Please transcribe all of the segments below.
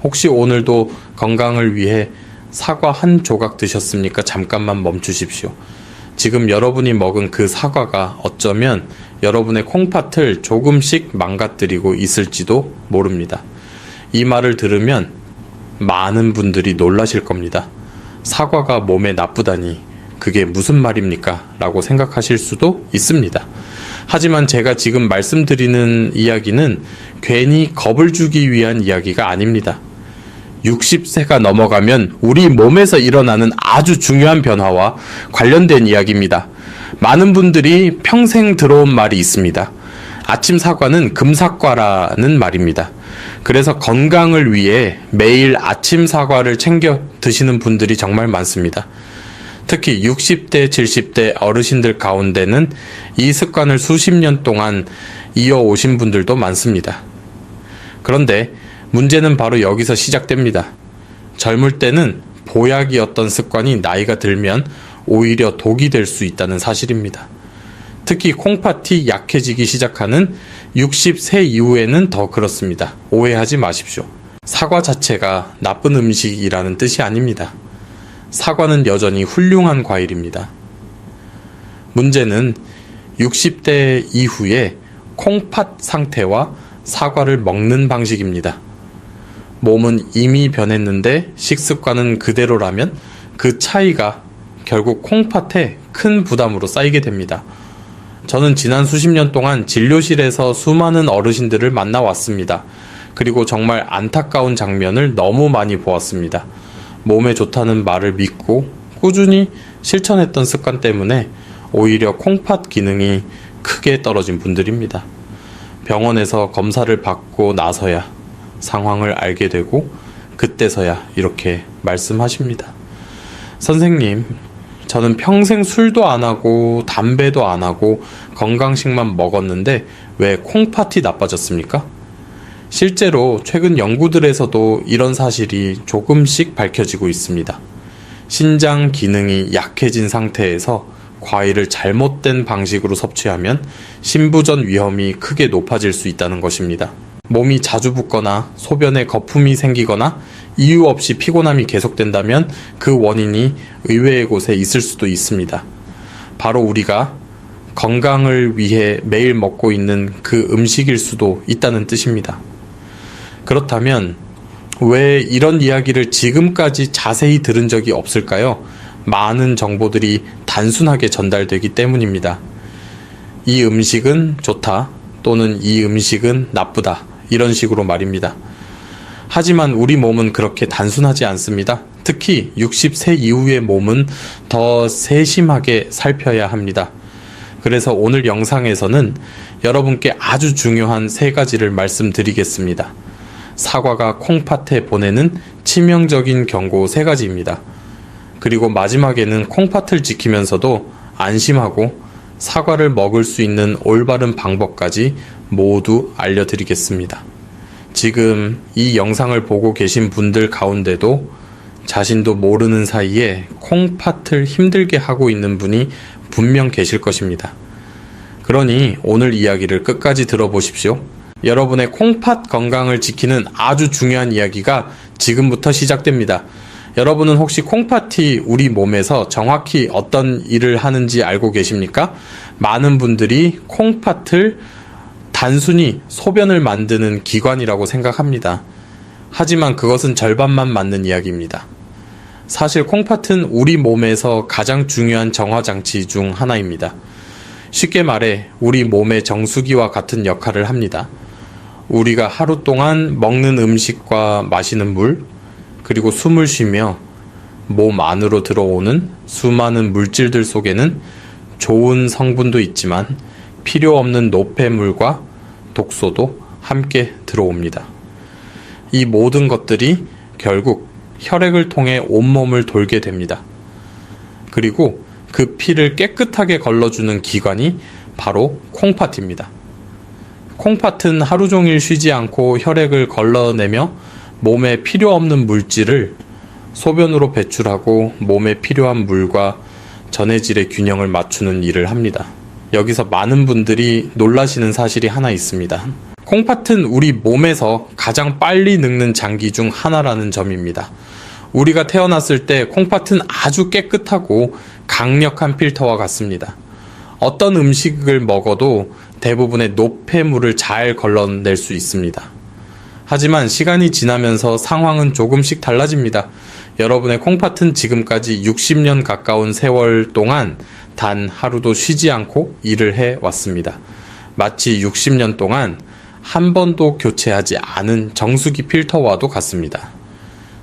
혹시 오늘도 건강을 위해 사과 한 조각 드셨습니까? 잠깐만 멈추십시오. 지금 여러분이 먹은 그 사과가 어쩌면 여러분의 콩팥을 조금씩 망가뜨리고 있을지도 모릅니다. 이 말을 들으면 많은 분들이 놀라실 겁니다. 사과가 몸에 나쁘다니 그게 무슨 말입니까? 라고 생각하실 수도 있습니다. 하지만 제가 지금 말씀드리는 이야기는 괜히 겁을 주기 위한 이야기가 아닙니다. 60세가 넘어가면 우리 몸에서 일어나는 아주 중요한 변화와 관련된 이야기입니다. 많은 분들이 평생 들어온 말이 있습니다. 아침 사과는 금사과라는 말입니다. 그래서 건강을 위해 매일 아침 사과를 챙겨 드시는 분들이 정말 많습니다. 특히 60대, 70대 어르신들 가운데는 이 습관을 수십 년 동안 이어오신 분들도 많습니다. 그런데 문제는 바로 여기서 시작됩니다. 젊을 때는 보약이었던 습관이 나이가 들면 오히려 독이 될 수 있다는 사실입니다. 특히 콩팥이 약해지기 시작하는 60세 이후에는 더 그렇습니다. 오해하지 마십시오. 사과 자체가 나쁜 음식이라는 뜻이 아닙니다. 사과는 여전히 훌륭한 과일입니다. 문제는 60대 이후에 콩팥 상태와 사과를 먹는 방식입니다. 몸은 이미 변했는데 식습관은 그대로라면 그 차이가 결국 콩팥에 큰 부담으로 쌓이게 됩니다. 저는 지난 수십 년 동안 진료실에서 수많은 어르신들을 만나왔습니다. 그리고 정말 안타까운 장면을 너무 많이 보았습니다. 몸에 좋다는 말을 믿고 꾸준히 실천했던 습관 때문에 오히려 콩팥 기능이 크게 떨어진 분들입니다. 병원에서 검사를 받고 나서야 상황을 알게 되고 그때서야 이렇게 말씀하십니다. 선생님, 저는 평생 술도 안 하고 담배도 안 하고 건강식만 먹었는데 왜 콩팥이 나빠졌습니까? 실제로 최근 연구들에서도 이런 사실이 조금씩 밝혀지고 있습니다. 신장 기능이 약해진 상태에서 과일을 잘못된 방식으로 섭취하면 신부전 위험이 크게 높아질 수 있다는 것입니다. 몸이 자주 붓거나 소변에 거품이 생기거나 이유 없이 피곤함이 계속된다면 그 원인이 의외의 곳에 있을 수도 있습니다. 바로 우리가 건강을 위해 매일 먹고 있는 그 음식일 수도 있다는 뜻입니다. 그렇다면 왜 이런 이야기를 지금까지 자세히 들은 적이 없을까요? 많은 정보들이 단순하게 전달되기 때문입니다. 이 음식은 좋다 또는 이 음식은 나쁘다 이런 식으로 말입니다. 하지만 우리 몸은 그렇게 단순하지 않습니다. 특히 60세 이후의 몸은 더 세심하게 살펴야 합니다. 그래서 오늘 영상에서는 여러분께 아주 중요한 3가지를 말씀드리겠습니다. 사과가 콩팥에 보내는 치명적인 경고 3가지입니다. 그리고 마지막에는 콩팥을 지키면서도 안심하고 사과를 먹을 수 있는 올바른 방법까지 모두 알려드리겠습니다. 지금 이 영상을 보고 계신 분들 가운데도 자신도 모르는 사이에 콩팥을 힘들게 하고 있는 분이 분명 계실 것입니다. 그러니 오늘 이야기를 끝까지 들어보십시오. 여러분의 콩팥 건강을 지키는 아주 중요한 이야기가 지금부터 시작됩니다. 여러분은 혹시 콩팥이 우리 몸에서 정확히 어떤 일을 하는지 알고 계십니까? 많은 분들이 콩팥을 단순히 소변을 만드는 기관이라고 생각합니다. 하지만 그것은 절반만 맞는 이야기입니다. 사실 콩팥은 우리 몸에서 가장 중요한 정화장치 중 하나입니다. 쉽게 말해 우리 몸의 정수기와 같은 역할을 합니다. 우리가 하루 동안 먹는 음식과 마시는 물, 그리고 숨을 쉬며 몸 안으로 들어오는 수많은 물질들 속에는 좋은 성분도 있지만 필요 없는 노폐물과 독소도 함께 들어옵니다. 이 모든 것들이 결국 혈액을 통해 온몸을 돌게 됩니다. 그리고 그 피를 깨끗하게 걸러주는 기관이 바로 콩팥입니다. 콩팥은 하루 종일 쉬지 않고 혈액을 걸러내며 몸에 필요 없는 물질을 소변으로 배출하고 몸에 필요한 물과 전해질의 균형을 맞추는 일을 합니다. 여기서 많은 분들이 놀라시는 사실이 하나 있습니다. 콩팥은 우리 몸에서 가장 빨리 늙는 장기 중 하나라는 점입니다. 우리가 태어났을 때 콩팥은 아주 깨끗하고 강력한 필터와 같습니다. 어떤 음식을 먹어도 대부분의 노폐물을 잘 걸러낼 수 있습니다. 하지만 시간이 지나면서 상황은 조금씩 달라집니다. 여러분의 콩팥은 지금까지 60년 가까운 세월 동안 단 하루도 쉬지 않고 일을 해왔습니다. 마치 60년 동안 한 번도 교체하지 않은 정수기 필터와도 같습니다.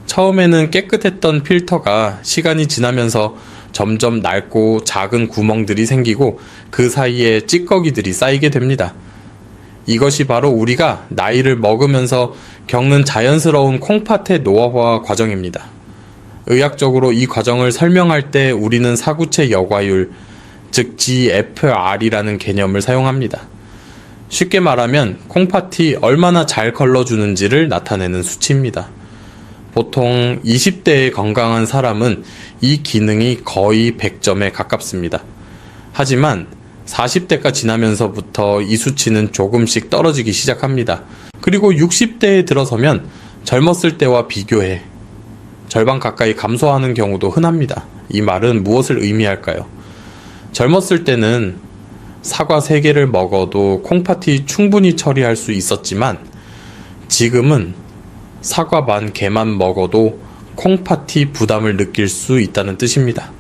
처음에는 깨끗했던 필터가 시간이 지나면서 점점 낡고 작은 구멍들이 생기고 그 사이에 찌꺼기들이 쌓이게 됩니다. 이것이 바로 우리가 나이를 먹으면서 겪는 자연스러운 콩팥의 노화화 과정입니다. 의학적으로 이 과정을 설명할 때 우리는 사구체 여과율, 즉 GFR이라는 개념을 사용합니다. 쉽게 말하면 콩팥이 얼마나 잘 걸러주는지를 나타내는 수치입니다. 보통 20대의 건강한 사람은 이 기능이 거의 100점에 가깝습니다. 하지만 40대가 지나면서부터 이 수치는 조금씩 떨어지기 시작합니다. 그리고 60대에 들어서면 젊었을 때와 비교해 절반 가까이 감소하는 경우도 흔합니다. 이 말은 무엇을 의미할까요? 젊었을 때는 사과 3개를 먹어도 콩팥이 충분히 처리할 수 있었지만 지금은 사과 반 개만 먹어도 콩팥이 부담을 느낄 수 있다는 뜻입니다.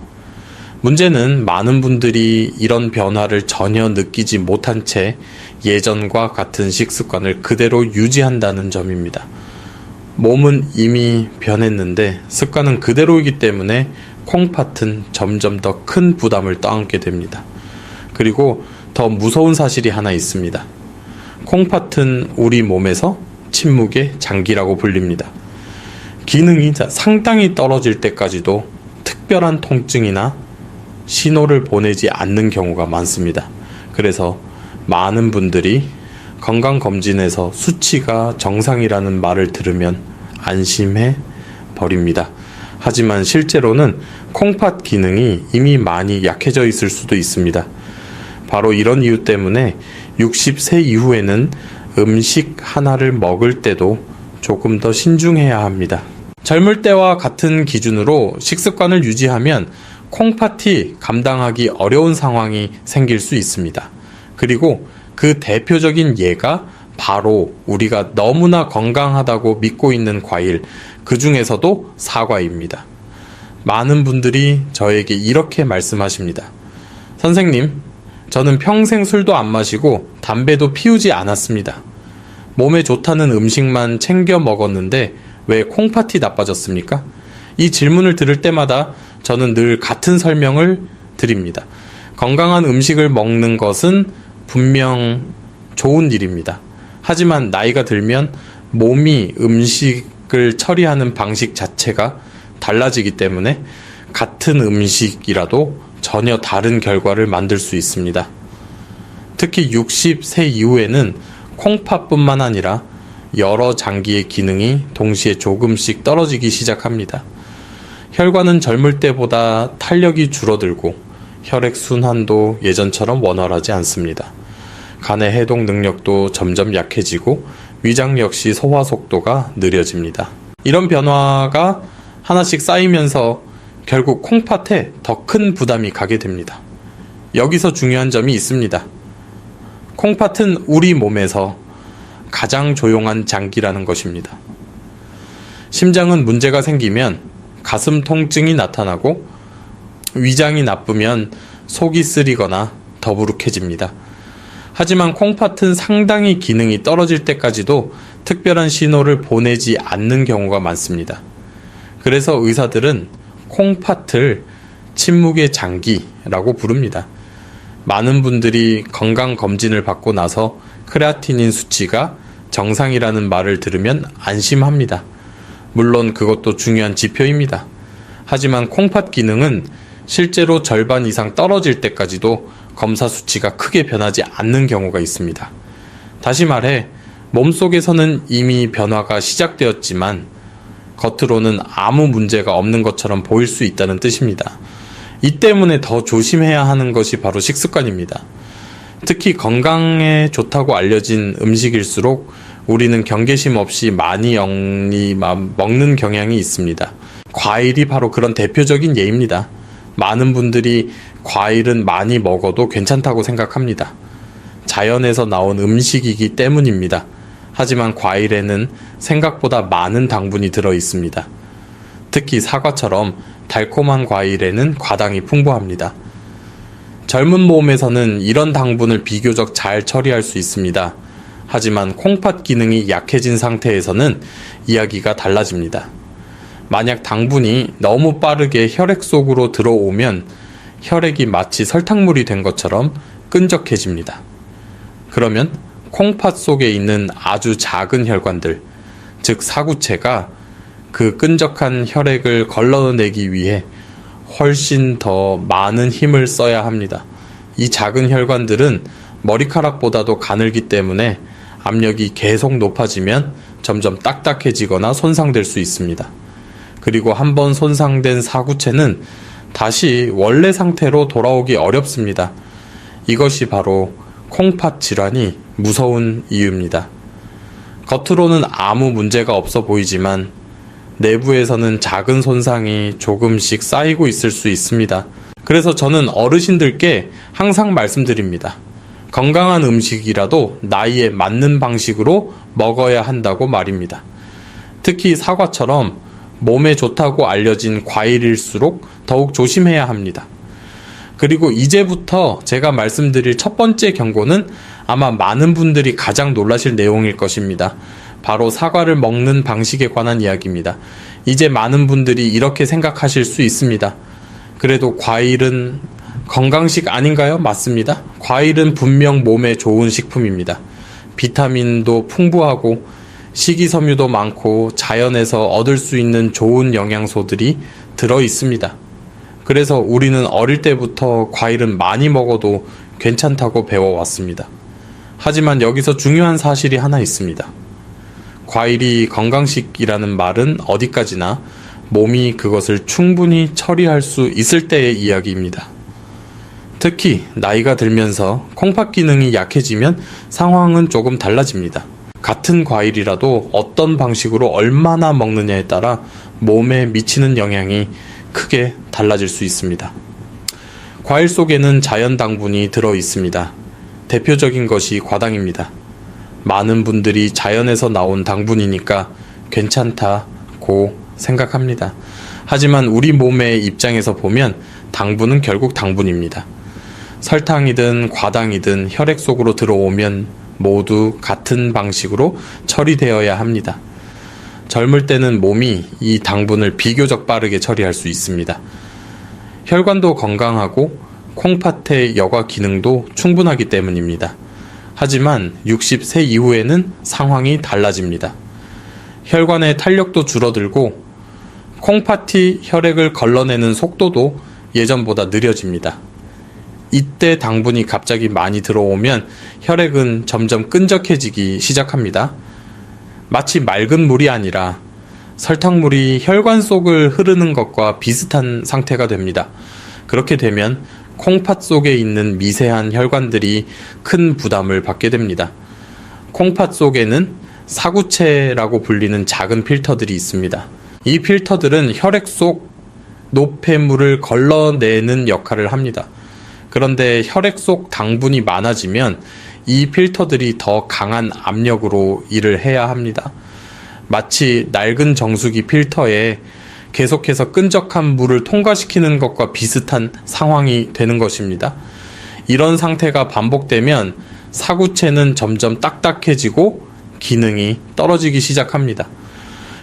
문제는 많은 분들이 이런 변화를 전혀 느끼지 못한 채 예전과 같은 식습관을 그대로 유지한다는 점입니다. 몸은 이미 변했는데 습관은 그대로이기 때문에 콩팥은 점점 더 큰 부담을 떠안게 됩니다. 그리고 더 무서운 사실이 하나 있습니다. 콩팥은 우리 몸에서 침묵의 장기라고 불립니다. 기능이 상당히 떨어질 때까지도 특별한 통증이나 신호를 보내지 않는 경우가 많습니다. 그래서 많은 분들이 건강검진에서 수치가 정상이라는 말을 들으면 안심해 버립니다. 하지만 실제로는 콩팥 기능이 이미 많이 약해져 있을 수도 있습니다. 바로 이런 이유 때문에 60세 이후에는 음식 하나를 먹을 때도 조금 더 신중해야 합니다. 젊을 때와 같은 기준으로 식습관을 유지하면 콩팥이 감당하기 어려운 상황이 생길 수 있습니다. 그리고 그 대표적인 예가 바로 우리가 너무나 건강하다고 믿고 있는 과일, 그 중에서도 사과입니다. 많은 분들이 저에게 이렇게 말씀하십니다. 선생님, 저는 평생 술도 안 마시고 담배도 피우지 않았습니다. 몸에 좋다는 음식만 챙겨 먹었는데 왜 콩팥이 나빠졌습니까? 이 질문을 들을 때마다 저는 늘 같은 설명을 드립니다. 건강한 음식을 먹는 것은 분명 좋은 일입니다. 하지만 나이가 들면 몸이 음식을 처리하는 방식 자체가 달라지기 때문에 같은 음식이라도 전혀 다른 결과를 만들 수 있습니다. 특히 60세 이후에는 콩팥뿐만 아니라 여러 장기의 기능이 동시에 조금씩 떨어지기 시작합니다. 혈관은 젊을 때보다 탄력이 줄어들고 혈액순환도 예전처럼 원활하지 않습니다. 간의 해독 능력도 점점 약해지고 위장 역시 소화 속도가 느려집니다. 이런 변화가 하나씩 쌓이면서 결국 콩팥에 더 큰 부담이 가게 됩니다. 여기서 중요한 점이 있습니다. 콩팥은 우리 몸에서 가장 조용한 장기라는 것입니다. 심장은 문제가 생기면 가슴 통증이 나타나고 위장이 나쁘면 속이 쓰리거나 더부룩해집니다. 하지만 콩팥은 상당히 기능이 떨어질 때까지도 특별한 신호를 보내지 않는 경우가 많습니다. 그래서 의사들은 콩팥을 침묵의 장기라고 부릅니다. 많은 분들이 건강검진을 받고 나서 크레아티닌 수치가 정상이라는 말을 들으면 안심합니다. 물론 그것도 중요한 지표입니다. 하지만 콩팥 기능은 실제로 절반 이상 떨어질 때까지도 검사 수치가 크게 변하지 않는 경우가 있습니다. 다시 말해 몸속에서는 이미 변화가 시작되었지만 겉으로는 아무 문제가 없는 것처럼 보일 수 있다는 뜻입니다. 이 때문에 더 조심해야 하는 것이 바로 식습관입니다. 특히 건강에 좋다고 알려진 음식일수록 우리는 경계심 없이 많이 먹는 경향이 있습니다. 과일이 바로 그런 대표적인 예입니다. 많은 분들이 과일은 많이 먹어도 괜찮다고 생각합니다. 자연에서 나온 음식이기 때문입니다. 하지만 과일에는 생각보다 많은 당분이 들어 있습니다. 특히 사과처럼 달콤한 과일에는 과당이 풍부합니다. 젊은 몸에서는 이런 당분을 비교적 잘 처리할 수 있습니다. 하지만 콩팥 기능이 약해진 상태에서는 이야기가 달라집니다. 만약 당분이 너무 빠르게 혈액 속으로 들어오면 혈액이 마치 설탕물이 된 것처럼 끈적해집니다. 그러면 콩팥 속에 있는 아주 작은 혈관들, 즉 사구체가 그 끈적한 혈액을 걸러내기 위해 훨씬 더 많은 힘을 써야 합니다. 이 작은 혈관들은 머리카락보다도 가늘기 때문에 압력이 계속 높아지면 점점 딱딱해지거나 손상될 수 있습니다. 그리고 한번 손상된 사구체는 다시 원래 상태로 돌아오기 어렵습니다. 이것이 바로 콩팥 질환이 무서운 이유입니다. 겉으로는 아무 문제가 없어 보이지만 내부에서는 작은 손상이 조금씩 쌓이고 있을 수 있습니다. 그래서 저는 어르신들께 항상 말씀드립니다. 건강한 음식이라도 나이에 맞는 방식으로 먹어야 한다고 말입니다. 특히 사과처럼 몸에 좋다고 알려진 과일일수록 더욱 조심해야 합니다. 그리고 이제부터 제가 말씀드릴 첫 번째 경고는 아마 많은 분들이 가장 놀라실 내용일 것입니다. 바로 사과를 먹는 방식에 관한 이야기입니다. 이제 많은 분들이 이렇게 생각하실 수 있습니다. 그래도 과일은 건강식 아닌가요? 맞습니다. 과일은 분명 몸에 좋은 식품입니다. 비타민도 풍부하고 식이섬유도 많고 자연에서 얻을 수 있는 좋은 영양소들이 들어 있습니다. 그래서 우리는 어릴 때부터 과일은 많이 먹어도 괜찮다고 배워왔습니다. 하지만 여기서 중요한 사실이 하나 있습니다. 과일이 건강식이라는 말은 어디까지나 몸이 그것을 충분히 처리할 수 있을 때의 이야기입니다. 특히 나이가 들면서 콩팥 기능이 약해지면 상황은 조금 달라집니다. 같은 과일이라도 어떤 방식으로 얼마나 먹느냐에 따라 몸에 미치는 영향이 크게 달라질 수 있습니다. 과일 속에는 자연 당분이 들어 있습니다. 대표적인 것이 과당입니다. 많은 분들이 자연에서 나온 당분이니까 괜찮다고 생각합니다. 하지만 우리 몸의 입장에서 보면 당분은 결국 당분입니다. 설탕이든 과당이든 혈액 속으로 들어오면 모두 같은 방식으로 처리되어야 합니다. 젊을 때는 몸이 이 당분을 비교적 빠르게 처리할 수 있습니다. 혈관도 건강하고 콩팥의 여과 기능도 충분하기 때문입니다. 하지만 60세 이후에는 상황이 달라집니다. 혈관의 탄력도 줄어들고 콩팥이 혈액을 걸러내는 속도도 예전보다 느려집니다. 이때 당분이 갑자기 많이 들어오면 혈액은 점점 끈적해지기 시작합니다. 마치 맑은 물이 아니라 설탕물이 혈관 속을 흐르는 것과 비슷한 상태가 됩니다. 그렇게 되면 콩팥 속에 있는 미세한 혈관들이 큰 부담을 받게 됩니다. 콩팥 속에는 사구체라고 불리는 작은 필터들이 있습니다. 이 필터들은 혈액 속 노폐물을 걸러내는 역할을 합니다. 그런데 혈액 속 당분이 많아지면 이 필터들이 더 강한 압력으로 일을 해야 합니다. 마치 낡은 정수기 필터에 계속해서 끈적한 물을 통과시키는 것과 비슷한 상황이 되는 것입니다. 이런 상태가 반복되면 사구체는 점점 딱딱해지고 기능이 떨어지기 시작합니다.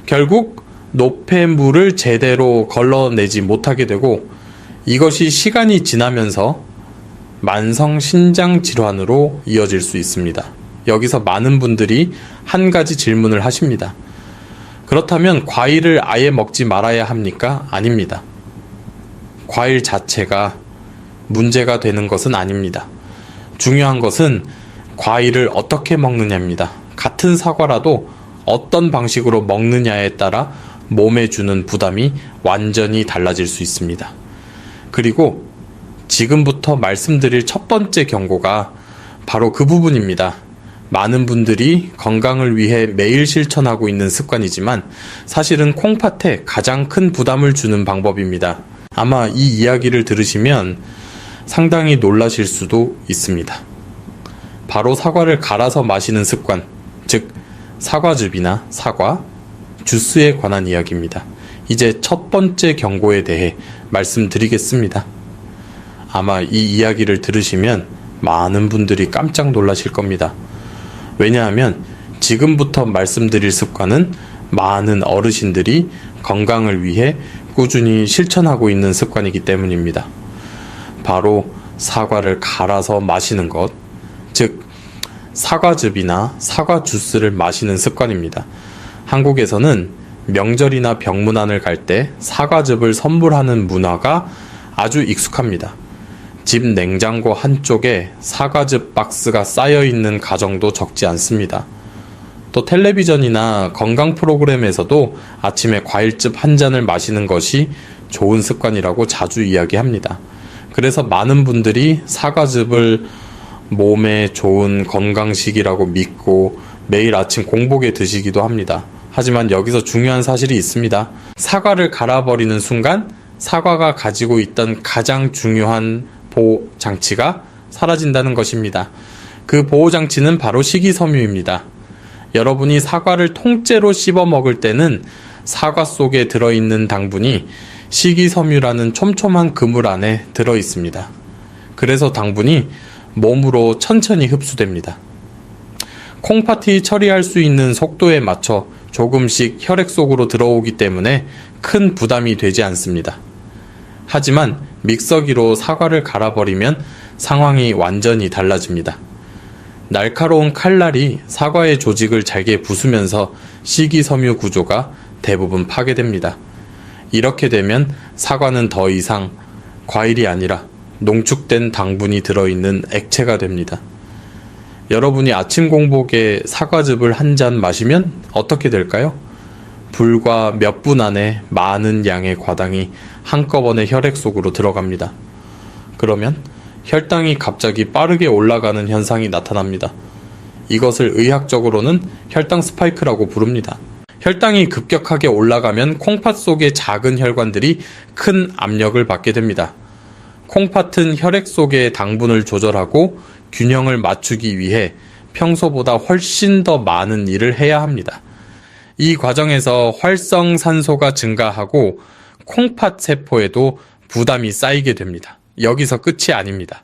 결국 노폐물을 제대로 걸러내지 못하게 되고 이것이 시간이 지나면서 만성 신장 질환으로 이어질 수 있습니다. 여기서 많은 분들이 한 가지 질문을 하십니다. 그렇다면 과일을 아예 먹지 말아야 합니까? 아닙니다. 과일 자체가 문제가 되는 것은 아닙니다. 중요한 것은 과일을 어떻게 먹느냐입니다. 같은 사과라도 어떤 방식으로 먹느냐에 따라 몸에 주는 부담이 완전히 달라질 수 있습니다. 그리고 지금부터 말씀드릴 첫 번째 경고가 바로 그 부분입니다. 많은 분들이 건강을 위해 매일 실천하고 있는 습관이지만 사실은 콩팥에 가장 큰 부담을 주는 방법입니다. 아마 이 이야기를 들으시면 상당히 놀라실 수도 있습니다. 바로 사과를 갈아서 마시는 습관, 즉 사과즙이나 사과, 주스에 관한 이야기입니다. 이제 첫 번째 경고에 대해 말씀드리겠습니다. 아마 이 이야기를 들으시면 많은 분들이 깜짝 놀라실 겁니다. 왜냐하면 지금부터 말씀드릴 습관은 많은 어르신들이 건강을 위해 꾸준히 실천하고 있는 습관이기 때문입니다. 바로 사과를 갈아서 마시는 것, 즉 사과즙이나 사과 주스를 마시는 습관입니다. 한국에서는 명절이나 병문안을 갈 때 사과즙을 선물하는 문화가 아주 익숙합니다. 집 냉장고 한쪽에 사과즙 박스가 쌓여 있는 가정도 적지 않습니다. 또 텔레비전이나 건강 프로그램에서도 아침에 과일즙 한 잔을 마시는 것이 좋은 습관이라고 자주 이야기합니다. 그래서 많은 분들이 사과즙을 몸에 좋은 건강식이라고 믿고 매일 아침 공복에 드시기도 합니다. 하지만 여기서 중요한 사실이 있습니다. 사과를 갈아버리는 순간 사과가 가지고 있던 가장 중요한 보호 장치가 사라진다는 것입니다. 그 보호 장치는 바로 식이섬유입니다. 여러분이 사과를 통째로 씹어 먹을 때는 사과 속에 들어있는 당분이 식이섬유라는 촘촘한 그물 안에 들어 있습니다. 그래서 당분이 몸으로 천천히 흡수됩니다. 콩팥이 처리할 수 있는 속도에 맞춰 조금씩 혈액 속으로 들어오기 때문에 큰 부담이 되지 않습니다. 하지만 믹서기로 사과를 갈아버리면 상황이 완전히 달라집니다. 날카로운 칼날이 사과의 조직을 잘게 부수면서 식이섬유 구조가 대부분 파괴됩니다. 이렇게 되면 사과는 더 이상 과일이 아니라 농축된 당분이 들어있는 액체가 됩니다. 여러분이 아침 공복에 사과즙을 한 잔 마시면 어떻게 될까요? 불과 몇 분 안에 많은 양의 과당이 한꺼번에 혈액 속으로 들어갑니다. 그러면 혈당이 갑자기 빠르게 올라가는 현상이 나타납니다. 이것을 의학적으로는 혈당 스파이크라고 부릅니다. 혈당이 급격하게 올라가면 콩팥 속의 작은 혈관들이 큰 압력을 받게 됩니다. 콩팥은 혈액 속의 당분을 조절하고 균형을 맞추기 위해 평소보다 훨씬 더 많은 일을 해야 합니다. 이 과정에서 활성산소가 증가하고 콩팥 세포에도 부담이 쌓이게 됩니다. 여기서 끝이 아닙니다.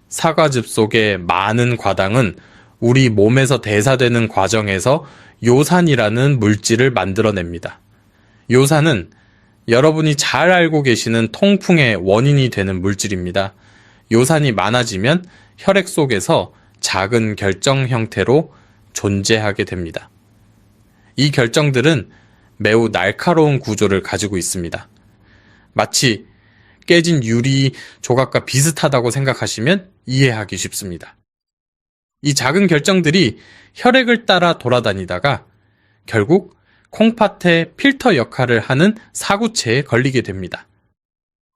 사과즙 속의 많은 과당은 우리 몸에서 대사되는 과정에서 요산이라는 물질을 만들어냅니다. 요산은 여러분이 잘 알고 계시는 통풍의 원인이 되는 물질입니다. 요산이 많아지면 혈액 속에서 작은 결정 형태로 존재하게 됩니다. 이 결정들은 매우 날카로운 구조를 가지고 있습니다. 마치 깨진 유리 조각과 비슷하다고 생각하시면 이해하기 쉽습니다. 이 작은 결정들이 혈액을 따라 돌아다니다가 결국 콩팥의 필터 역할을 하는 사구체에 걸리게 됩니다.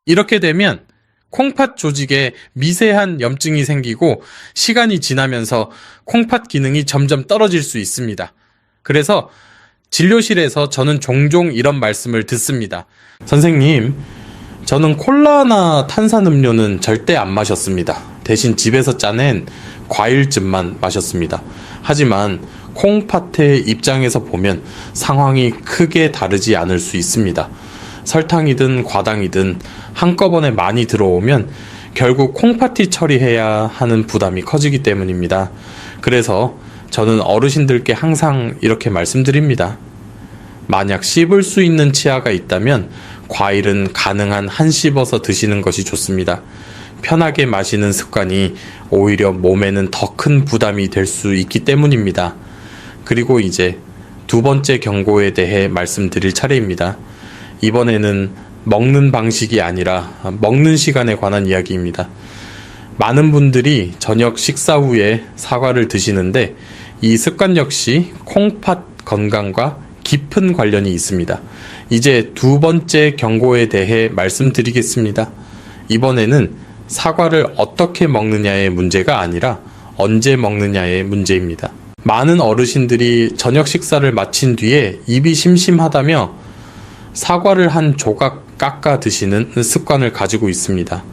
이렇게 되면 콩팥 조직에 미세한 염증이 생기고 시간이 지나면서 콩팥 기능이 점점 떨어질 수 있습니다. 그래서 진료실에서 저는 종종 이런 말씀을 듣습니다. 선생님, 저는 콜라나 탄산음료는 절대 안 마셨습니다. 대신 집에서 짜낸 과일즙만 마셨습니다. 하지만 콩팥의 입장에서 보면 상황이 크게 다르지 않을 수 있습니다. 설탕이든 과당이든 한꺼번에 많이 들어오면 결국 콩팥이 처리해야 하는 부담이 커지기 때문입니다. 그래서 저는 어르신들께 항상 이렇게 말씀드립니다. 만약 씹을 수 있는 치아가 있다면 과일은 가능한 한 씹어서 드시는 것이 좋습니다. 편하게 마시는 습관이 오히려 몸에는 더 큰 부담이 될 수 있기 때문입니다. 그리고 이제 두 번째 경고에 대해 말씀드릴 차례입니다. 이번에는 먹는 방식이 아니라 먹는 시간에 관한 이야기입니다. 많은 분들이 저녁 식사 후에 사과를 드시는데 이 습관 역시 콩팥 건강과 깊은 관련이 있습니다. 이제 두 번째 경고에 대해 말씀드리겠습니다. 이번에는 사과를 어떻게 먹느냐의 문제가 아니라 언제 먹느냐의 문제입니다. 많은 어르신들이 저녁 식사를 마친 뒤에 입이 심심하다며 사과를 한 조각 깎아 드시는 습관을 가지고 있습니다.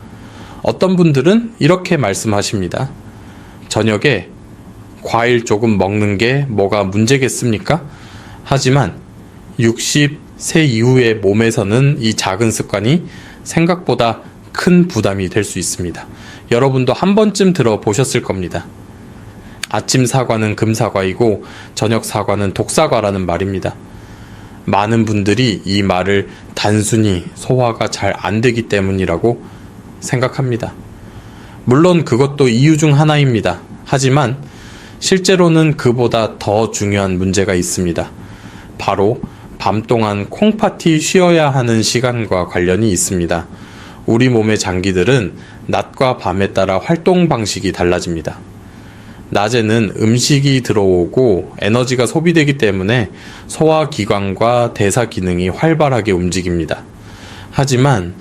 어떤 분들은 이렇게 말씀하십니다. 저녁에 과일 조금 먹는 게 뭐가 문제겠습니까? 하지만 60세 이후의 몸에서는 이 작은 습관이 생각보다 큰 부담이 될 수 있습니다. 여러분도 한 번쯤 들어보셨을 겁니다. 아침 사과는 금사과이고 저녁 사과는 독사과라는 말입니다. 많은 분들이 이 말을 단순히 소화가 잘 안 되기 때문이라고 생각합니다. 물론 그것도 이유 중 하나입니다. 하지만 실제로는 그보다 더 중요한 문제가 있습니다. 바로 밤 동안 콩팥이 쉬어야 하는 시간과 관련이 있습니다. 우리 몸의 장기들은 낮과 밤에 따라 활동 방식이 달라집니다. 낮에는 음식이 들어오고 에너지가 소비되기 때문에 소화기관과 대사 기능이 활발하게 움직입니다. 하지만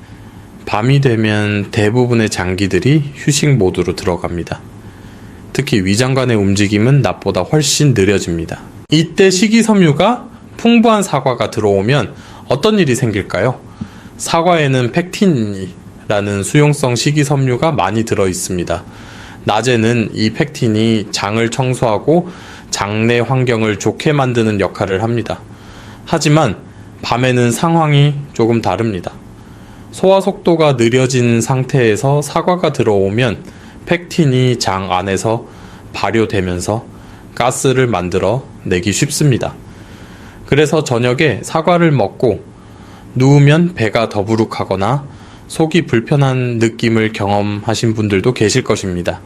밤이 되면 대부분의 장기들이 휴식 모드로 들어갑니다. 특히 위장관의 움직임은 낮보다 훨씬 느려집니다. 이때 식이섬유가 풍부한 사과가 들어오면 어떤 일이 생길까요? 사과에는 팩틴이라는 수용성 식이섬유가 많이 들어 있습니다. 낮에는 이 팩틴이 장을 청소하고 장내 환경을 좋게 만드는 역할을 합니다. 하지만 밤에는 상황이 조금 다릅니다. 소화 속도가 느려진 상태에서 사과가 들어오면 팩틴이 장 안에서 발효되면서 가스를 만들어 내기 쉽습니다. 그래서 저녁에 사과를 먹고 누우면 배가 더부룩하거나 속이 불편한 느낌을 경험하신 분들도 계실 것입니다.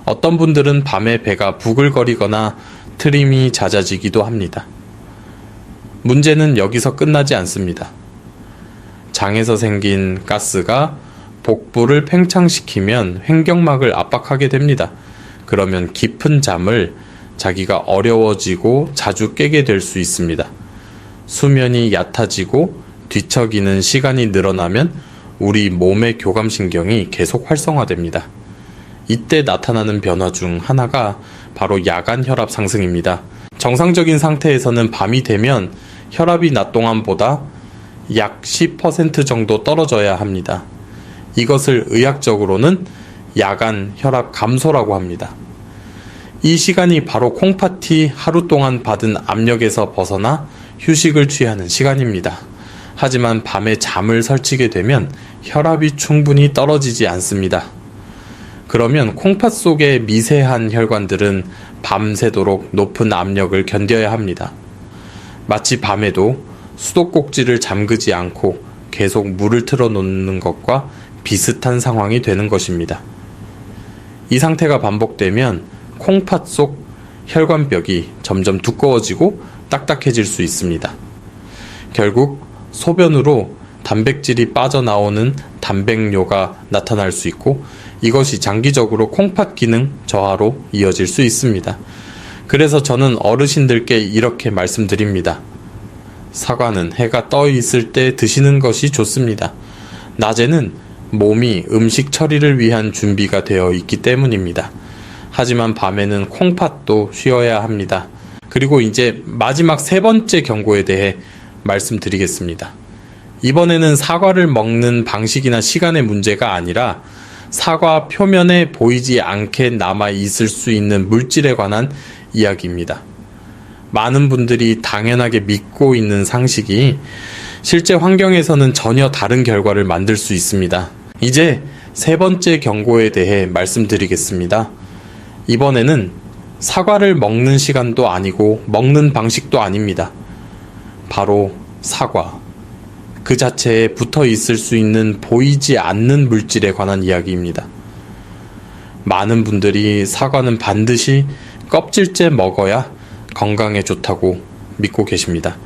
어떤 분들은 밤에 배가 부글거리거나 트림이 잦아지기도 합니다. 문제는 여기서 끝나지 않습니다. 장에서 생긴 가스가 복부를 팽창시키면 횡격막을 압박하게 됩니다. 그러면 깊은 잠을 자기가 어려워지고 자주 깨게 될 수 있습니다. 수면이 얕아지고 뒤척이는 시간이 늘어나면 우리 몸의 교감신경이 계속 활성화됩니다. 이때 나타나는 변화 중 하나가 바로 야간 혈압 상승입니다. 정상적인 상태에서는 밤이 되면 혈압이 낮 동안보다 약 10% 정도 떨어져야 합니다. 이것을 의학적으로는 야간 혈압 감소라고 합니다. 이 시간이 바로 콩팥이 하루 동안 받은 압력에서 벗어나 휴식을 취하는 시간입니다. 하지만 밤에 잠을 설치게 되면 혈압이 충분히 떨어지지 않습니다. 그러면 콩팥 속의 미세한 혈관들은 밤새도록 높은 압력을 견뎌야 합니다. 마치 밤에도 수도꼭지를 잠그지 않고 계속 물을 틀어놓는 것과 비슷한 상황이 되는 것입니다. 이 상태가 반복되면 콩팥 속 혈관벽이 점점 두꺼워지고 딱딱해질 수 있습니다. 결국 소변으로 단백질이 빠져나오는 단백뇨가 나타날 수 있고 이것이 장기적으로 콩팥 기능 저하로 이어질 수 있습니다. 그래서 저는 어르신들께 이렇게 말씀드립니다. 사과는 해가 떠 있을 때 드시는 것이 좋습니다. 낮에는 몸이 음식 처리를 위한 준비가 되어 있기 때문입니다. 하지만 밤에는 콩팥도 쉬어야 합니다. 그리고 이제 마지막 세 번째 경고에 대해 말씀드리겠습니다. 이번에는 사과를 먹는 방식이나 시간의 문제가 아니라 사과 표면에 보이지 않게 남아 있을 수 있는 물질에 관한 이야기입니다. 많은 분들이 당연하게 믿고 있는 상식이 실제 환경에서는 전혀 다른 결과를 만들 수 있습니다. 이제 세 번째 경고에 대해 말씀드리겠습니다. 이번에는 사과를 먹는 시간도 아니고 먹는 방식도 아닙니다. 바로 사과, 그 자체에 붙어 있을 수 있는 보이지 않는 물질에 관한 이야기입니다. 많은 분들이 사과는 반드시 껍질째 먹어야 건강에 좋다고 믿고 계십니다.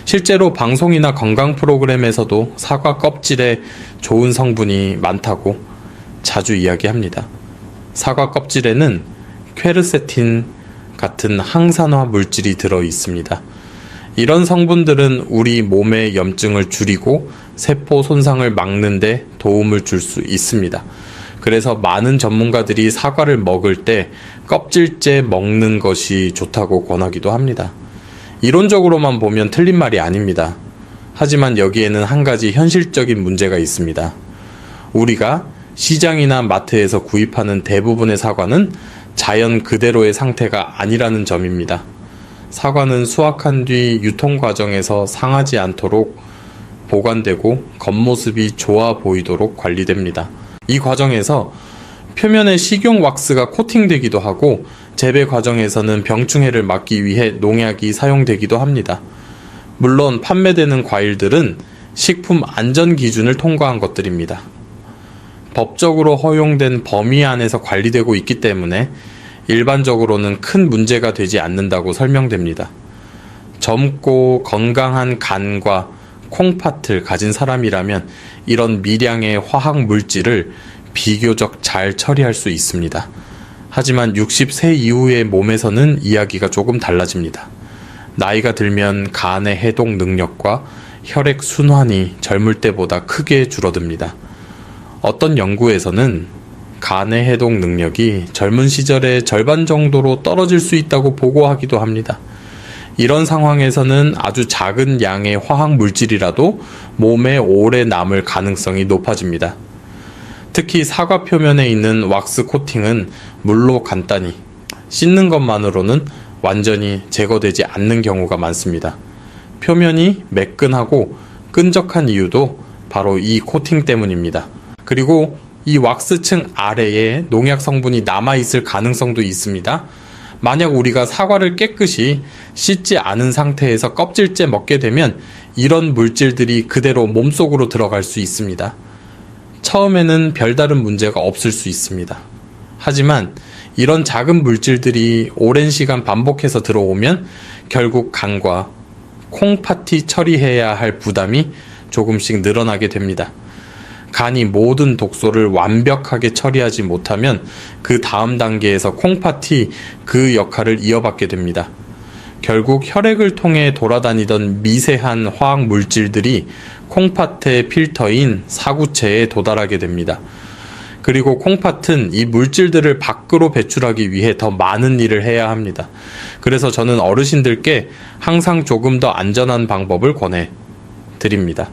실제로 방송이나 건강 프로그램에서도 사과 껍질에 좋은 성분이 많다고 자주 이야기합니다. 사과 껍질에는 퀘르세틴 같은 항산화 물질이 들어 있습니다. 이런 성분들은 우리 몸의 염증을 줄이고 세포 손상을 막는 데 도움을 줄 수 있습니다. 그래서 많은 전문가들이 사과를 먹을 때 껍질째 먹는 것이 좋다고 권하기도 합니다. 이론적으로만 보면 틀린 말이 아닙니다. 하지만 여기에는 한 가지 현실적인 문제가 있습니다. 우리가 시장이나 마트에서 구입하는 대부분의 사과는 자연 그대로의 상태가 아니라는 점입니다. 사과는 수확한 뒤 유통 과정에서 상하지 않도록 보관되고 겉모습이 좋아 보이도록 관리됩니다. 이 과정에서 표면에 식용 왁스가 코팅되기도 하고 재배 과정에서는 병충해를 막기 위해 농약이 사용되기도 합니다. 물론 판매되는 과일들은 식품 안전 기준을 통과한 것들입니다. 법적으로 허용된 범위 안에서 관리되고 있기 때문에 일반적으로는 큰 문제가 되지 않는다고 설명됩니다. 젊고 건강한 간과 콩팥을 가진 사람이라면 이런 미량의 화학 물질을 비교적 잘 처리할 수 있습니다. 하지만 60세 이후의 몸에서는 이야기가 조금 달라집니다. 나이가 들면 간의 해독 능력과 혈액 순환이 젊을 때보다 크게 줄어듭니다. 어떤 연구에서는 간의 해독 능력이 젊은 시절의 절반 정도로 떨어질 수 있다고 보고하기도 합니다. 이런 상황에서는 아주 작은 양의 화학 물질이라도 몸에 오래 남을 가능성이 높아집니다. 특히 사과 표면에 있는 왁스 코팅은 물로 간단히 씻는 것만으로는 완전히 제거되지 않는 경우가 많습니다. 표면이 매끈하고 끈적한 이유도 바로 이 코팅 때문입니다. 그리고 이 왁스층 아래에 농약 성분이 남아있을 가능성도 있습니다. 만약 우리가 사과를 깨끗이 씻지 않은 상태에서 껍질째 먹게 되면 이런 물질들이 그대로 몸속으로 들어갈 수 있습니다. 처음에는 별다른 문제가 없을 수 있습니다. 하지만 이런 작은 물질들이 오랜 시간 반복해서 들어오면 결국 간과 콩팥이 처리해야 할 부담이 조금씩 늘어나게 됩니다. 간이 모든 독소를 완벽하게 처리하지 못하면 그 다음 단계에서 콩팥이 그 역할을 이어받게 됩니다. 결국 혈액을 통해 돌아다니던 미세한 화학 물질들이 콩팥의 필터인 사구체에 도달하게 됩니다. 그리고 콩팥은 이 물질들을 밖으로 배출하기 위해 더 많은 일을 해야 합니다. 그래서 저는 어르신들께 항상 조금 더 안전한 방법을 권해 드립니다.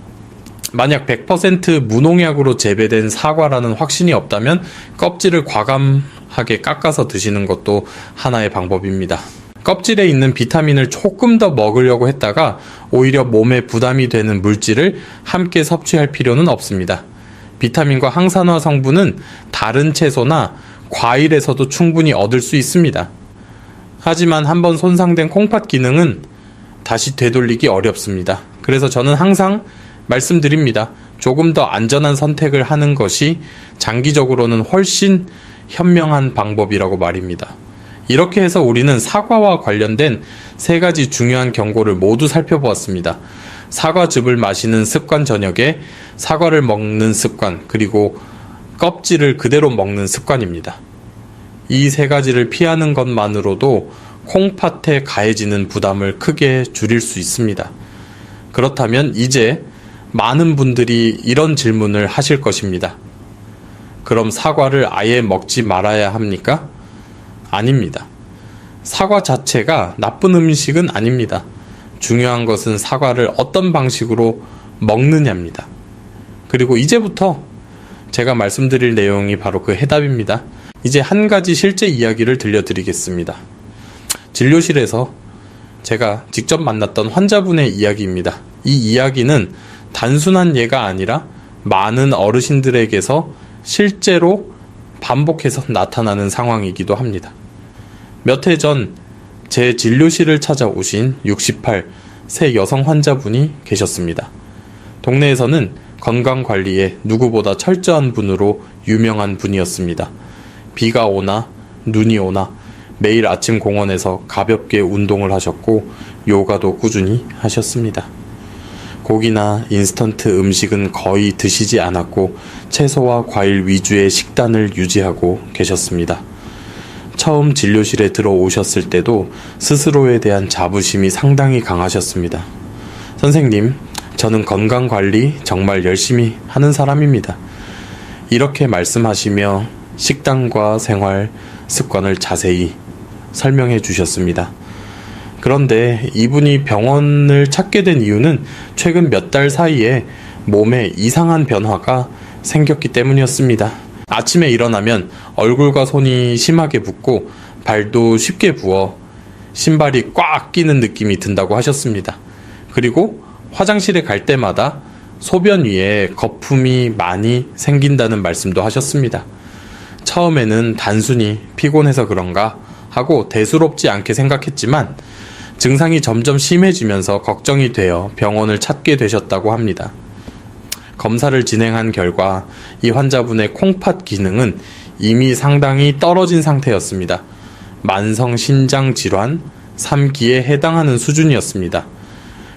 만약 100% 무농약으로 재배된 사과라는 확신이 없다면 껍질을 과감하게 깎아서 드시는 것도 하나의 방법입니다. 껍질에 있는 비타민을 조금 더 먹으려고 했다가 오히려 몸에 부담이 되는 물질을 함께 섭취할 필요는 없습니다. 비타민과 항산화 성분은 다른 채소나 과일에서도 충분히 얻을 수 있습니다. 하지만 한번 손상된 콩팥 기능은 다시 되돌리기 어렵습니다. 그래서 저는 항상 말씀드립니다. 조금 더 안전한 선택을 하는 것이 장기적으로는 훨씬 현명한 방법이라고 말입니다. 이렇게 해서 우리는 사과와 관련된 3가지 중요한 경고를 모두 살펴보았습니다. 사과즙을 마시는 습관 저녁에 사과를 먹는 습관, 그리고 껍질을 그대로 먹는 습관입니다. 이 3가지를 피하는 것만으로도 콩팥에 가해지는 부담을 크게 줄일 수 있습니다. 그렇다면 이제 많은 분들이 이런 질문을 하실 것입니다. 그럼 사과를 아예 먹지 말아야 합니까? 아닙니다. 사과 자체가 나쁜 음식은 아닙니다. 중요한 것은 사과를 어떤 방식으로 먹느냐입니다. 그리고 이제부터 제가 말씀드릴 내용이 바로 그 해답입니다. 이제 한 가지 실제 이야기를 들려드리겠습니다. 진료실에서 제가 직접 만났던 환자분의 이야기입니다. 이 이야기는 단순한 예가 아니라 많은 어르신들에게서 실제로 반복해서 나타나는 상황이기도 합니다. 몇 해 전 제 진료실을 찾아오신 68세 여성 환자분이 계셨습니다. 동네에서는 건강관리에 누구보다 철저한 분으로 유명한 분이었습니다. 비가 오나 눈이 오나 매일 아침 공원에서 가볍게 운동을 하셨고 요가도 꾸준히 하셨습니다. 고기나 인스턴트 음식은 거의 드시지 않았고 채소와 과일 위주의 식단을 유지하고 계셨습니다. 처음 진료실에 들어오셨을 때도 스스로에 대한 자부심이 상당히 강하셨습니다. 선생님, 저는 건강관리 정말 열심히 하는 사람입니다. 이렇게 말씀하시며 식단과 생활 습관을 자세히 설명해 주셨습니다. 그런데 이분이 병원을 찾게 된 이유는 최근 몇 달 사이에 몸에 이상한 변화가 생겼기 때문이었습니다. 아침에 일어나면 얼굴과 손이 심하게 붓고 발도 쉽게 부어 신발이 꽉 끼는 느낌이 든다고 하셨습니다. 그리고 화장실에 갈 때마다 소변 위에 거품이 많이 생긴다는 말씀도 하셨습니다. 처음에는 단순히 피곤해서 그런가 하고 대수롭지 않게 생각했지만 증상이 점점 심해지면서 걱정이 되어 병원을 찾게 되셨다고 합니다. 검사를 진행한 결과 이 환자분의 콩팥 기능은 이미 상당히 떨어진 상태였습니다. 만성 신장 질환 3기에 해당하는 수준이었습니다.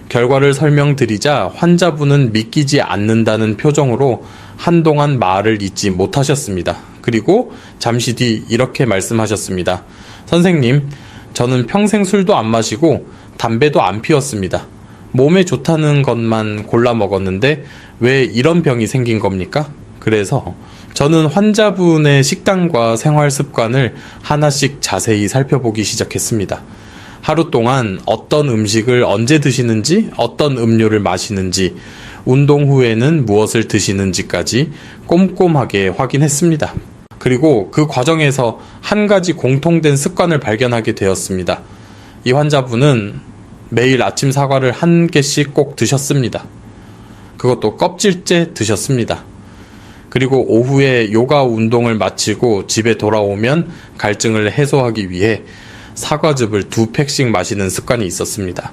결과를 설명드리자 환자분은 믿기지 않는다는 표정으로 한동안 말을 잇지 못하셨습니다. 그리고 잠시 뒤 이렇게 말씀하셨습니다. 선생님, 저는 평생 술도 안 마시고 담배도 안 피웠습니다. 몸에 좋다는 것만 골라 먹었는데 왜 이런 병이 생긴 겁니까? 그래서 저는 환자분의 식단과 생활 습관을 하나씩 자세히 살펴보기 시작했습니다. 하루 동안 어떤 음식을 언제 드시는지, 어떤 음료를 마시는지, 운동 후에는 무엇을 드시는지까지 꼼꼼하게 확인했습니다. 그리고 그 과정에서 한 가지 공통된 습관을 발견하게 되었습니다. 이 환자분은 매일 아침 사과를 한 개씩 꼭 드셨습니다. 그것도 껍질째 드셨습니다. 그리고 오후에 요가 운동을 마치고 집에 돌아오면 갈증을 해소하기 위해 사과즙을 2팩씩 마시는 습관이 있었습니다.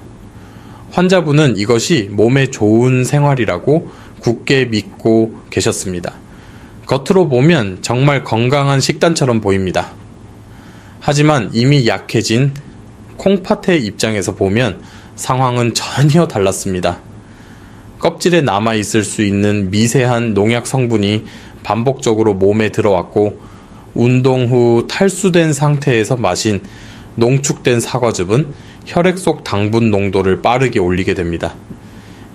환자분은 이것이 몸에 좋은 생활이라고 굳게 믿고 계셨습니다. 겉으로 보면 정말 건강한 식단처럼 보입니다. 하지만 이미 약해진 콩팥의 입장에서 보면 상황은 전혀 달랐습니다. 껍질에 남아있을 수 있는 미세한 농약 성분이 반복적으로 몸에 들어왔고 운동 후 탈수된 상태에서 마신 농축된 사과즙은 혈액 속 당분 농도를 빠르게 올리게 됩니다.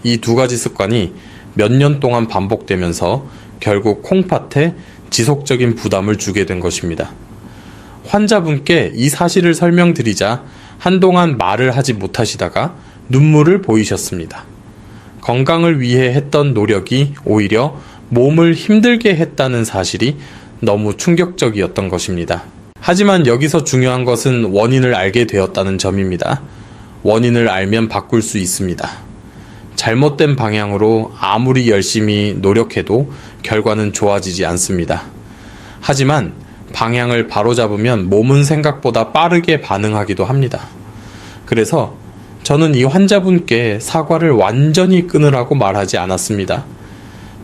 이 두 가지 습관이 몇 년 동안 반복되면서 결국 콩팥에 지속적인 부담을 주게 된 것입니다. 환자분께 이 사실을 설명드리자 한동안 말을 하지 못하시다가 눈물을 보이셨습니다. 건강을 위해 했던 노력이 오히려 몸을 힘들게 했다는 사실이 너무 충격적이었던 것입니다. 하지만 여기서 중요한 것은 원인을 알게 되었다는 점입니다. 원인을 알면 바꿀 수 있습니다. 잘못된 방향으로 아무리 열심히 노력해도 결과는 좋아지지 않습니다. 하지만 방향을 바로잡으면 몸은 생각보다 빠르게 반응하기도 합니다. 그래서 저는 이 환자분께 사과를 완전히 끊으라고 말하지 않았습니다.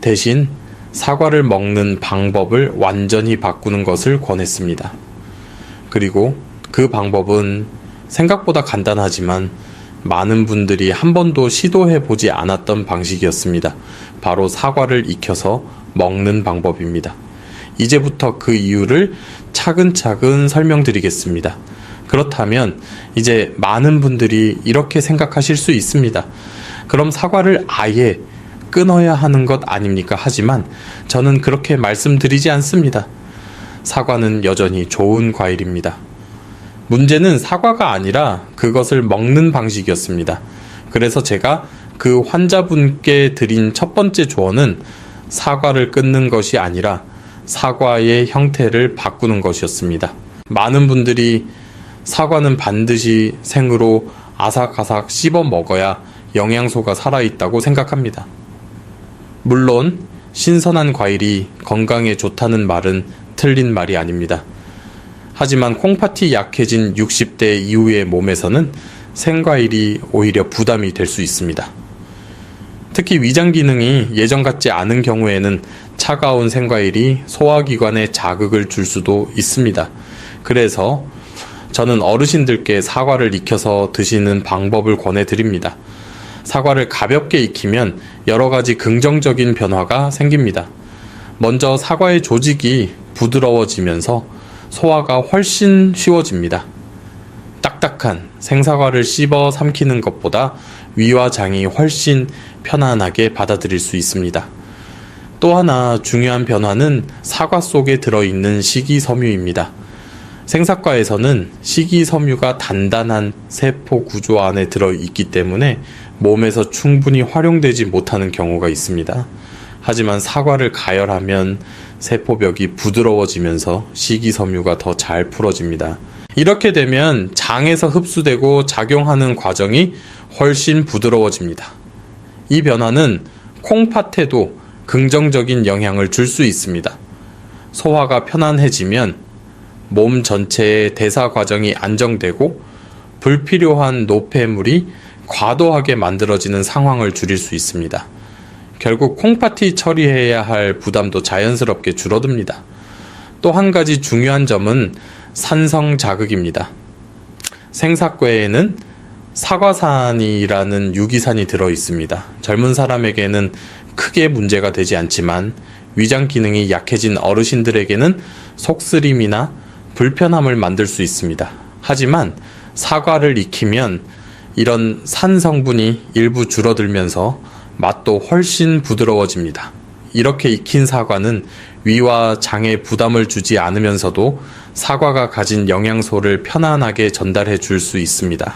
대신 사과를 먹는 방법을 완전히 바꾸는 것을 권했습니다. 그리고 그 방법은 생각보다 간단하지만 많은 분들이 한 번도 시도해 보지 않았던 방식이었습니다. 바로 사과를 익혀서 먹는 방법입니다. 이제부터 그 이유를 차근차근 설명드리겠습니다. 그렇다면 이제 많은 분들이 이렇게 생각하실 수 있습니다. 그럼 사과를 아예 끊어야 하는 것 아닙니까? 하지만 저는 그렇게 말씀드리지 않습니다. 사과는 여전히 좋은 과일입니다. 문제는 사과가 아니라 그것을 먹는 방식이었습니다. 그래서 제가 그 환자분께 드린 첫 번째 조언은 사과를 끊는 것이 아니라 사과의 형태를 바꾸는 것이었습니다. 많은 분들이 사과는 반드시 생으로 아삭아삭 씹어 먹어야 영양소가 살아있다고 생각합니다. 물론 신선한 과일이 건강에 좋다는 말은 틀린 말이 아닙니다. 하지만 콩팥이 약해진 60대 이후의 몸에서는 생과일이 오히려 부담이 될 수 있습니다. 특히 위장 기능이 예전 같지 않은 경우에는 차가운 생과일이 소화기관에 자극을 줄 수도 있습니다. 그래서 저는 어르신들께 사과를 익혀서 드시는 방법을 권해드립니다. 사과를 가볍게 익히면 여러 가지 긍정적인 변화가 생깁니다. 먼저 사과의 조직이 부드러워지면서 소화가 훨씬 쉬워집니다. 딱딱한 생사과를 씹어 삼키는 것보다 위와 장이 훨씬 편안하게 받아들일 수 있습니다. 또 하나 중요한 변화는 사과 속에 들어있는 식이섬유입니다. 생사과에서는 식이섬유가 단단한 세포 구조 안에 들어있기 때문에 몸에서 충분히 활용되지 못하는 경우가 있습니다. 하지만 사과를 가열하면 세포벽이 부드러워지면서 식이섬유가 더 잘 풀어집니다. 이렇게 되면 장에서 흡수되고 작용하는 과정이 훨씬 부드러워집니다. 이 변화는 콩팥에도 긍정적인 영향을 줄 수 있습니다. 소화가 편안해지면 몸 전체의 대사 과정이 안정되고 불필요한 노폐물이 과도하게 만들어지는 상황을 줄일 수 있습니다. 결국 콩팥이 처리해야 할 부담도 자연스럽게 줄어듭니다. 또 한 가지 중요한 점은 산성 자극입니다. 생사과에는 사과산이라는 유기산이 들어 있습니다. 젊은 사람에게는 크게 문제가 되지 않지만 위장 기능이 약해진 어르신들에게는 속쓰림이나 불편함을 만들 수 있습니다. 하지만 사과를 익히면 이런 산 성분이 일부 줄어들면서 맛도 훨씬 부드러워집니다. 이렇게 익힌 사과는 위와 장에 부담을 주지 않으면서도 사과가 가진 영양소를 편안하게 전달해 줄 수 있습니다.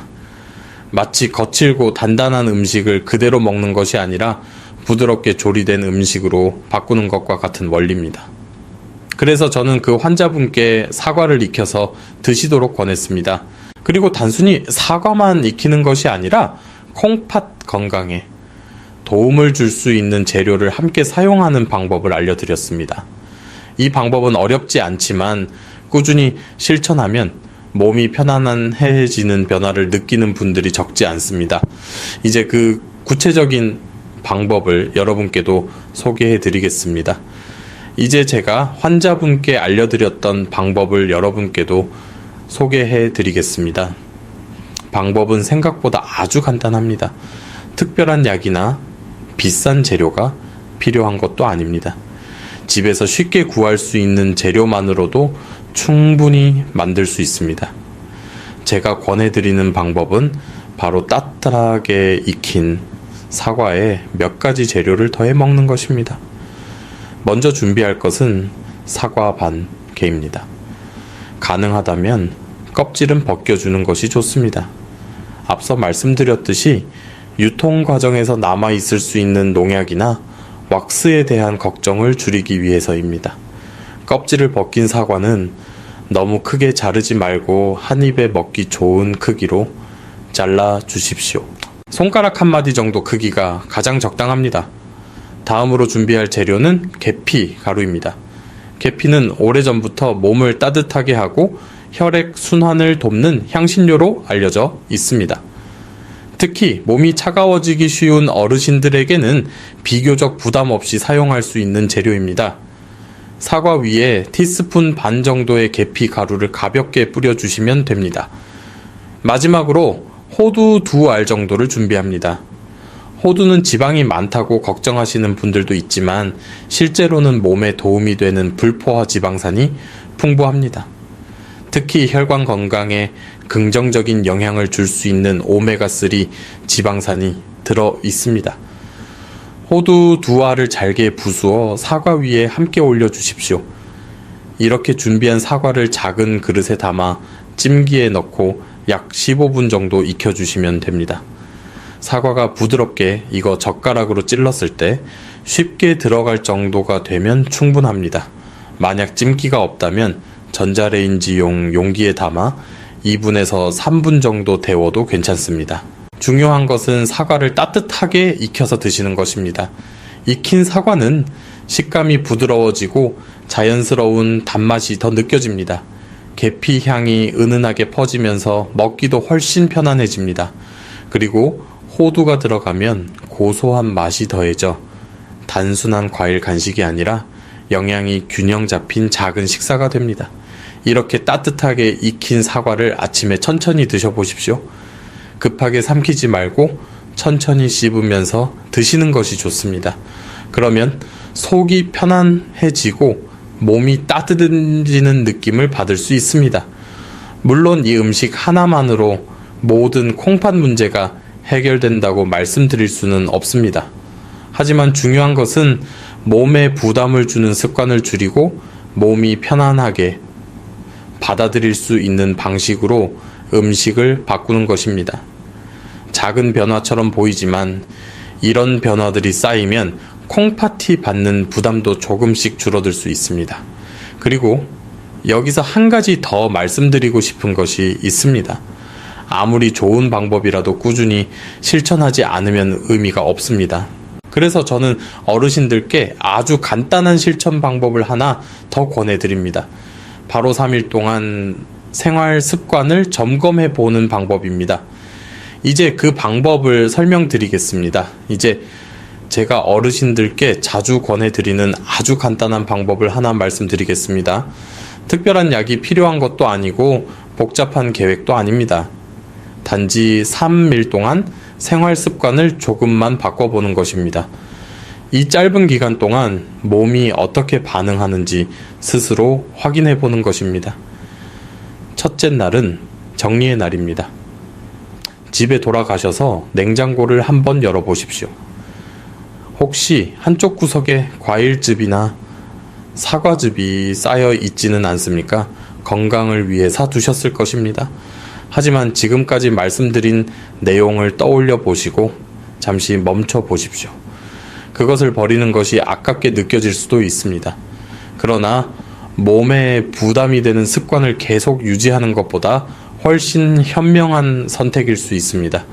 마치 거칠고 단단한 음식을 그대로 먹는 것이 아니라 부드럽게 조리된 음식으로 바꾸는 것과 같은 원리입니다. 그래서 저는 그 환자분께 사과를 익혀서 드시도록 권했습니다. 그리고 단순히 사과만 익히는 것이 아니라 콩팥 건강에 도움을 줄 수 있는 재료를 함께 사용하는 방법을 알려드렸습니다. 이 방법은 어렵지 않지만 꾸준히 실천하면 몸이 편안해지는 변화를 느끼는 분들이 적지 않습니다. 이제 그 구체적인 방법을 여러분께도 소개해 드리겠습니다. 이제 제가 환자분께 알려드렸던 방법을 여러분께도 소개해 드리겠습니다. 방법은 생각보다 아주 간단합니다. 특별한 약이나 비싼 재료가 필요한 것도 아닙니다. 집에서 쉽게 구할 수 있는 재료만으로도 충분히 만들 수 있습니다. 제가 권해드리는 방법은 바로 따뜻하게 익힌 사과에 몇 가지 재료를 더해 먹는 것입니다. 먼저 준비할 것은 사과 반 개입니다. 가능하다면 껍질은 벗겨주는 것이 좋습니다. 앞서 말씀드렸듯이 유통 과정에서 남아있을 수 있는 농약이나 왁스에 대한 걱정을 줄이기 위해서입니다. 껍질을 벗긴 사과는 너무 크게 자르지 말고 한 입에 먹기 좋은 크기로 잘라 주십시오. 손가락 한 마디 정도 크기가 가장 적당합니다. 다음으로 준비할 재료는 계피 가루입니다. 계피는 오래전부터 몸을 따뜻하게 하고 혈액 순환을 돕는 향신료로 알려져 있습니다. 특히 몸이 차가워지기 쉬운 어르신들에게는 비교적 부담 없이 사용할 수 있는 재료입니다. 사과 위에 티스푼 반 정도의 계피 가루를 가볍게 뿌려주시면 됩니다. 마지막으로 호두 2알 정도를 준비합니다. 호두는 지방이 많다고 걱정하시는 분들도 있지만 실제로는 몸에 도움이 되는 불포화 지방산이 풍부합니다. 특히 혈관 건강에 긍정적인 영향을 줄 수 있는 오메가3 지방산이 들어 있습니다. 호두 2알을 잘게 부수어 사과 위에 함께 올려주십시오. 이렇게 준비한 사과를 작은 그릇에 담아 찜기에 넣고 약 15분 정도 익혀주시면 됩니다. 사과가 부드럽게 익어 젓가락으로 찔렀을 때 쉽게 들어갈 정도가 되면 충분합니다. 만약 찜기가 없다면 전자레인지용 용기에 담아 2분에서 3분 정도 데워도 괜찮습니다. 중요한 것은 사과를 따뜻하게 익혀서 드시는 것입니다. 익힌 사과는 식감이 부드러워지고 자연스러운 단맛이 더 느껴집니다. 계피 향이 은은하게 퍼지면서 먹기도 훨씬 편안해집니다. 그리고 호두가 들어가면 고소한 맛이 더해져 단순한 과일 간식이 아니라 영양이 균형 잡힌 작은 식사가 됩니다. 이렇게 따뜻하게 익힌 사과를 아침에 천천히 드셔보십시오. 급하게 삼키지 말고 천천히 씹으면서 드시는 것이 좋습니다. 그러면 속이 편안해지고 몸이 따뜻해지는 느낌을 받을 수 있습니다. 물론 이 음식 하나만으로 모든 콩팥 문제가 해결된다고 말씀드릴 수는 없습니다. 하지만 중요한 것은 몸에 부담을 주는 습관을 줄이고 몸이 편안하게 받아들일 수 있는 방식으로 음식을 바꾸는 것입니다. 작은 변화처럼 보이지만 이런 변화들이 쌓이면 콩팥이 받는 부담도 조금씩 줄어들 수 있습니다. 그리고 여기서 한 가지 더 말씀드리고 싶은 것이 있습니다. 아무리 좋은 방법이라도 꾸준히 실천하지 않으면 의미가 없습니다. 그래서 저는 어르신들께 아주 간단한 실천 방법을 하나 더 권해드립니다. 바로 3일 동안 생활 습관을 점검해 보는 방법입니다. 이제 그 방법을 설명드리겠습니다. 이제 제가 어르신들께 자주 권해드리는 아주 간단한 방법을 하나 말씀드리겠습니다. 특별한 약이 필요한 것도 아니고 복잡한 계획도 아닙니다. 단지 3일 동안 생활 습관을 조금만 바꿔보는 것입니다. 이 짧은 기간 동안 몸이 어떻게 반응하는지 스스로 확인해 보는 것입니다. 첫째 날은 정리의 날입니다. 집에 돌아가셔서 냉장고를 한번 열어보십시오. 혹시 한쪽 구석에 과일즙이나 사과즙이 쌓여 있지는 않습니까? 건강을 위해 사두셨을 것입니다. 하지만 지금까지 말씀드린 내용을 떠올려 보시고 잠시 멈춰 보십시오. 그것을 버리는 것이 아깝게 느껴질 수도 있습니다. 그러나 몸에 부담이 되는 습관을 계속 유지하는 것보다 훨씬 현명한 선택일 수 있습니다.